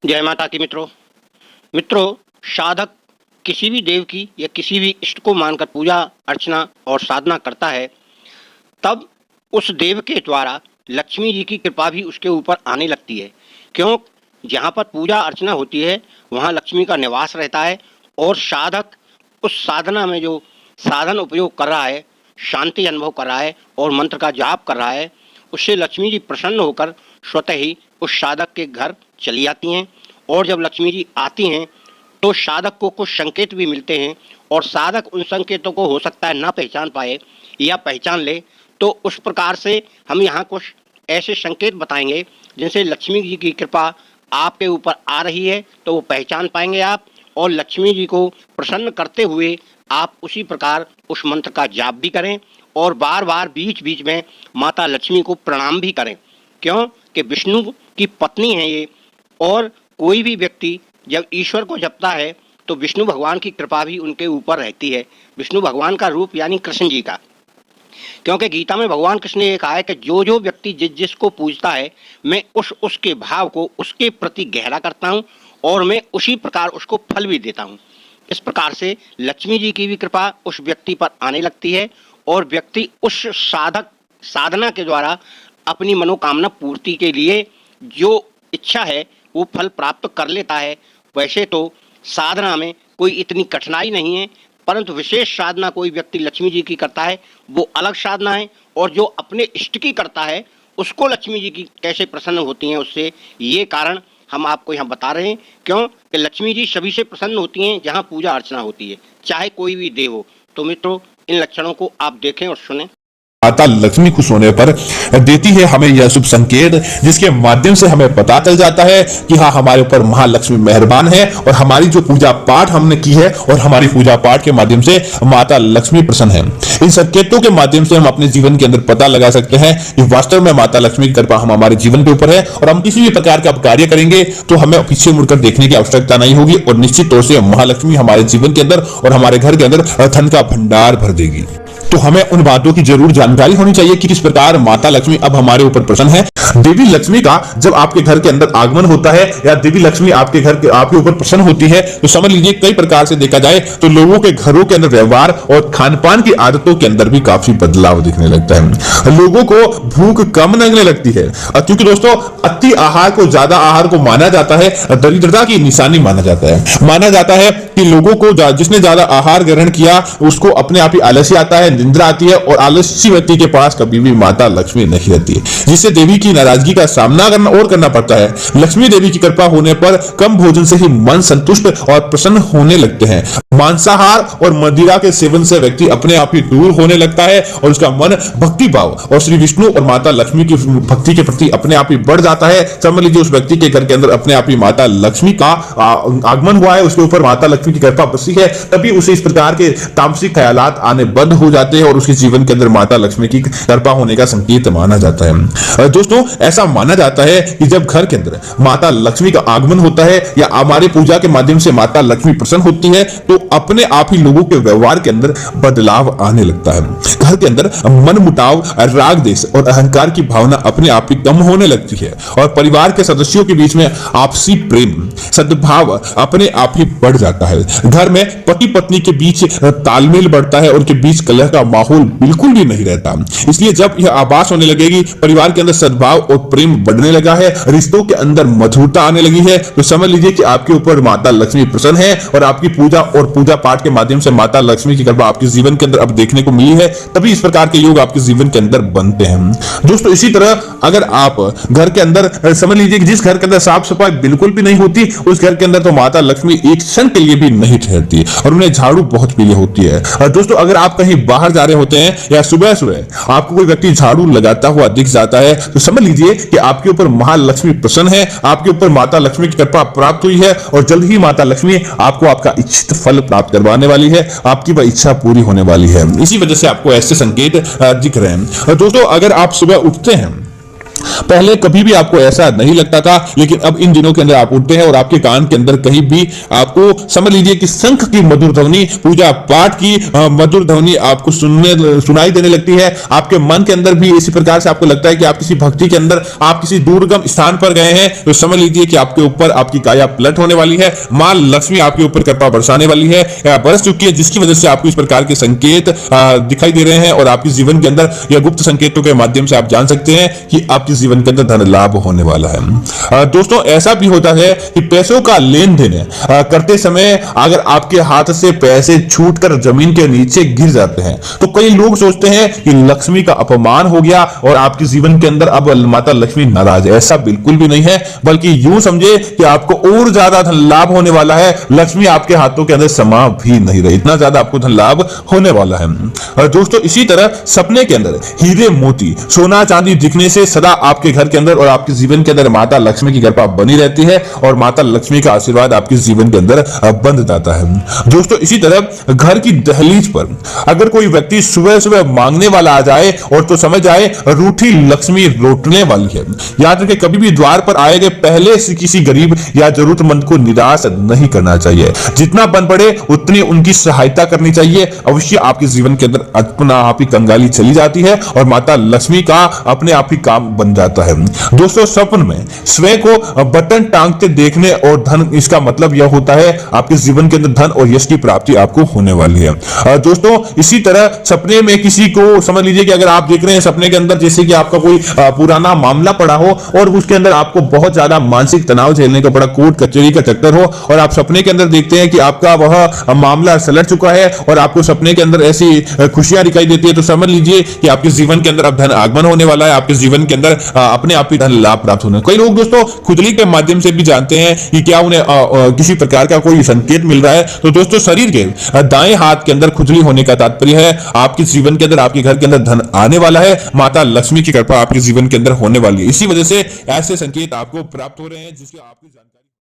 जय माता की मित्रों। मित्रों, साधक किसी भी देव की या किसी भी इष्ट को मानकर पूजा अर्चना और साधना करता है, तब उस देव के द्वारा लक्ष्मी जी की कृपा भी उसके ऊपर आने लगती है। क्यों? जहाँ पर पूजा अर्चना होती है वहाँ लक्ष्मी का निवास रहता है और साधक उस साधना में जो साधन उपयोग कर रहा है, शांति अनुभव कर रहा है और मंत्र का जाप कर रहा है, उससे लक्ष्मी जी प्रसन्न होकर स्वतः ही उस साधक के घर चली आती हैं। और जब लक्ष्मी जी आती हैं तो साधक को कुछ संकेत भी मिलते हैं और साधक उन संकेतों को हो सकता है ना पहचान पाए या पहचान ले, तो उस प्रकार से हम यहाँ कुछ ऐसे संकेत बताएंगे जिनसे लक्ष्मी जी की कृपा आपके ऊपर आ रही है तो वो पहचान पाएंगे आप, और लक्ष्मी जी को प्रसन्न करते हुए आप उसी प्रकार उस मंत्र का जाप भी करें और बार बार बीच बीच में माता लक्ष्मी को प्रणाम भी करें। क्यों कि विष्णु की पत्नी है ये, और कोई भी व्यक्ति जब ईश्वर को जपता है तो विष्णु भगवान की कृपा भी उनके ऊपर रहती है। विष्णु भगवान का रूप यानी कृष्ण जी का, क्योंकि गीता में भगवान कृष्ण ने कहा है कि जो जो व्यक्ति जिसको पूजता है मैं उसके भाव को उसके प्रति गहरा करता हूँ और मैं उसी प्रकार उसको फल भी देता हूँ। इस प्रकार से लक्ष्मी जी की भी कृपा उस व्यक्ति पर आने लगती है और व्यक्ति उस साधना के द्वारा अपनी मनोकामना पूर्ति के लिए जो इच्छा है वो फल प्राप्त कर लेता है। वैसे तो साधना में कोई इतनी कठिनाई नहीं है, परंतु विशेष साधना कोई व्यक्ति लक्ष्मी जी की करता है वो अलग साधना है, और जो अपने इष्ट की करता है उसको लक्ष्मी जी की कैसे प्रसन्न होती हैं उससे, ये कारण हम आपको यहाँ बता रहे हैं। क्यों कि लक्ष्मी जी सभी से प्रसन्न होती हैं जहाँ पूजा अर्चना होती है, चाहे कोई भी देव हो। तो मित्रों, इन लक्षणों को आप देखें और सुनें। माता लक्ष्मी खुश होने पर देती है हमें यह शुभ संकेत, जिसके माध्यम से हमें पता चल जाता है कि हाँ, हमारे ऊपर महालक्ष्मी मेहरबान है और हमारी जो पूजा पाठ हमने की है और हमारी पूजा पाठ के माध्यम से माता लक्ष्मी प्रसन्न है। इन संकेतों के माध्यम से हम अपने जीवन के अंदर पता लगा सकते हैं कि वास्तव में माता लक्ष्मी की कृपा हम हमारे जीवन के ऊपर है, और हम किसी भी प्रकार का कार्य करेंगे तो हमें पीछे मुड़कर देखने की आवश्यकता नहीं होगी, और निश्चित तौर से महालक्ष्मी हमारे जीवन के अंदर और हमारे घर के अंदर धन का भंडार भर देगी। तो हमें उन बातों की जरूर जानकारी होनी चाहिए कि किस प्रकार माता लक्ष्मी अब हमारे ऊपर प्रसन्न है। देवी लक्ष्मी का जब आपके घर के अंदर आगमन होता है या देवी लक्ष्मी आपके आपके ऊपर प्रसन्न होती है, तो समझ लीजिए कई प्रकार से देखा जाए तो लोगों के घरों के अंदर व्यवहार और खान पान की आदतों के अंदर भी काफी बदलाव दिखने लगता है। लोगों को भूख कम लगने लगती है, क्योंकि दोस्तों अति आहार को, ज्यादा आहार को माना जाता है दरिद्रता की निशानी माना जाता है। माना जाता है कि लोगों को जिसने ज्यादा आहार ग्रहण किया उसको अपने आप ही आलस्य आता है, निंद्रा आती है, और आलसी व्यक्ति के पास कभी भी माता लक्ष्मी नहीं रहती है, जिससे देवी की नाराजगी का सामना करना पड़ता है। लक्ष्मी देवी की कृपा होने पर कम भोजन से ही मन संतुष्ट और प्रसन्न होने लगते हैं। मांसाहार और मदिरा के सेवन से व्यक्ति अपने आप ही दूर होने लगता है और उसका मन भक्ति भाव और श्री विष्णु और माता लक्ष्मी की भक्ति के प्रति अपने आप ही बढ़ जाता है। समझ लीजिए उस व्यक्ति के घर के अंदर अपने आप ही माता लक्ष्मी का आगमन हुआ है, उसके ऊपर माता लक्ष्मी की कृपा बसी है, तभी उसे इस प्रकार के तामसिक ख्यालात आने बंद हो जाते हैं और उसके जीवन के अंदर माता लक्ष्मी की कृपा होने का संकेत माना जाता है। दोस्तों, ऐसा माना जाता है कि जब घर के अंदर माता लक्ष्मी का आगमन होता है या हमारी पूजा के माध्यम से माता लक्ष्मी प्रसन्न होती है, तो अपने आप ही लोगों के व्यवहार के अंदर बदलाव आने लगता है। घर के अंदर मन मुटाव, राग देश और अहंकार की भावना अपने आप ही कम होने लगती है और परिवार के सदस्यों के बीच में आपसी प्रेम, सद्भाव अपने आप ही बढ़ जाता है। घर में पति पत्नी के बीच तालमेल बढ़ता है, उनके बीच कलह का माहौल बिल्कुल भी नहीं रहता। इसलिए जब यह आभास होने लगेगी, परिवार के अंदर सद्भाव और प्रेम बढ़ने लगा है, रिश्तों के अंदर मधुरता आने लगी है, तो समझ लीजिए कि आपके ऊपर माता लक्ष्मी प्रसन्न है और आपकी पूजा और पूजा पाठ के माध्यम से माता लक्ष्मी की कृपा आपके जीवन के अंदर अब देखने को मिली है। तभी इस प्रकार के योग आपके जीवन के अंदर बनते हैं। दोस्तों, इसी तरह अगर आप घर के अंदर समझ लीजिए कि जिस घर के अंदर साफ सफाई बिल्कुल भी नहीं होती, उस घर के अंदर तो माता लक्ष्मी एक क्षण के लिए भी नहीं ठहरती और उन्हें झाड़ू बहुत प्रिय होती है। दोस्तों, अगर आप कहीं बाहर जा रहे होते हैं या सुबह सुबह आपको कोई व्यक्ति झाड़ू लगाता हुआ दिख जाता है, तो समझ लीजिए कि आपके ऊपर महालक्ष्मी प्रसन्न है, आपके ऊपर माता लक्ष्मी की कृपा प्राप्त हुई है और जल्द ही माता लक्ष्मी आपको आपका इच्छित फल प्राप्त करवाने वाली है, आपकी वह इच्छा पूरी होने वाली है। इसी वजह से आपको ऐसे संकेत दिख रहे हैं। दोस्तों, अगर आप सुबह उठते हैं पहले कभी भी आपको ऐसा नहीं लगता था, लेकिन अब इन दिनों के अंदर आप उठते हैं और आपके कान के अंदर कहीं भी आपको समझ लीजिए कि शंख की मधुर ध्वनि, पूजा पाठ की मधुर ध्वनि आपको सुनाई देने लगती है। आपके मन के अंदर भी इसी प्रकार से आपको लगता है कि आप किसी भक्ति के अंदर, आप किसी दुर्गम स्थान पर गए हैं, तो समझ लीजिए कि आपके ऊपर आपकी काया पलट होने वाली है। मां लक्ष्मी आपके ऊपर कृपा बरसाने वाली है या बरस चुकी है, जिसकी वजह से आपको इस प्रकार के संकेत दिखाई दे रहे हैं और आपके जीवन के अंदर या गुप्त संकेतों के माध्यम से आप जान सकते हैं कि आपके जीवन के अंदर धन लाभ होने वाला है। दोस्तों, ऐसा भी होता है कि पैसों का लेन देन करते समय अगर आपके हाथ से पैसे छूटकर जमीन के नीचे गिर जाते हैं तो कई लोग सोचते हैं कि लक्ष्मी का अपमान हो गया और आपके जीवन के अंदर अब माता लक्ष्मी नाराज है। ऐसा बिल्कुल भी नहीं है, बल्कि यूं समझे कि आपको और ज्यादा धन लाभ होने वाला है। लक्ष्मी आपके हाथों के अंदर समा भी नहीं रही, इतना ज्यादा आपको धन लाभ होने वाला है। दोस्तों, इसी तरह सपने के अंदर हीरे मोती सोना चांदी दिखने से सदा आपके घर के अंदर और आपके जीवन के अंदर माता लक्ष्मी की कृपा बनी रहती है और माता लक्ष्मी का आशीर्वाद आपके जीवन के अंदर बंध जाता है। दोस्तों, इसी तरह घर की दहलीज पर अगर कोई व्यक्ति सुबह सुबह मांगने वाला आ जाए और तो समझ आए रूठी लक्ष्मी लौटने वाली है। याद रखें, कभी भी द्वार पर आए गए पहले से किसी गरीब या जरूरतमंद को निराश नहीं करना चाहिए। जितना बन पड़े उतनी उनकी सहायता करनी चाहिए। अवश्य आपके जीवन के अंदर अपना आप ही कंगाली चली जाती है और माता लक्ष्मी का अपने आप ही काम बन जाता है। दोस्तों, स्वप्न में स्वयं को बटन टांगते देखने और धन, इसका मतलब यह होता है आपके जीवन के अंदर धन और यश की प्राप्ति आपको होने वाली है। दोस्तों, इसी तरह सपने में किसी को समझ लीजिए कि अगर आप देख रहे हैं सपने के अंदर जैसे कि आपका कोई पुराना मामला पड़ा हो और उसके अंदर आपको बहुत ज्यादा मानसिक तनाव झेलने का पड़ा, कोर्ट कचहरी का चक्कर हो और आप सपने के अंदर देखते हैं कि आपका वह मामला सलट चुका है और आपको सपने के अंदर ऐसी खुशियां दिखाई देती है, तो समझ लीजिए कि आपके जीवन के अंदर अब धन आगमन होने वाला है। आपके जीवन के अंदर अपने आप ही धन लाभ प्राप्त होने। कई लोग दोस्तों खुजली के माध्यम से भी जानते हैं कि क्या उन्हें किसी प्रकार का कोई संकेत मिल रहा है। तो दोस्तों, शरीर के दाएं हाथ के अंदर खुजली होने का तात्पर्य है आपके जीवन के अंदर, आपके घर के अंदर धन आने वाला है। माता लक्ष्मी की कृपा आपके जीवन के अंदर होने वाली है। इसी वजह से ऐसे संकेत आपको प्राप्त हो रहे हैं जिसकी आपकी जानकारी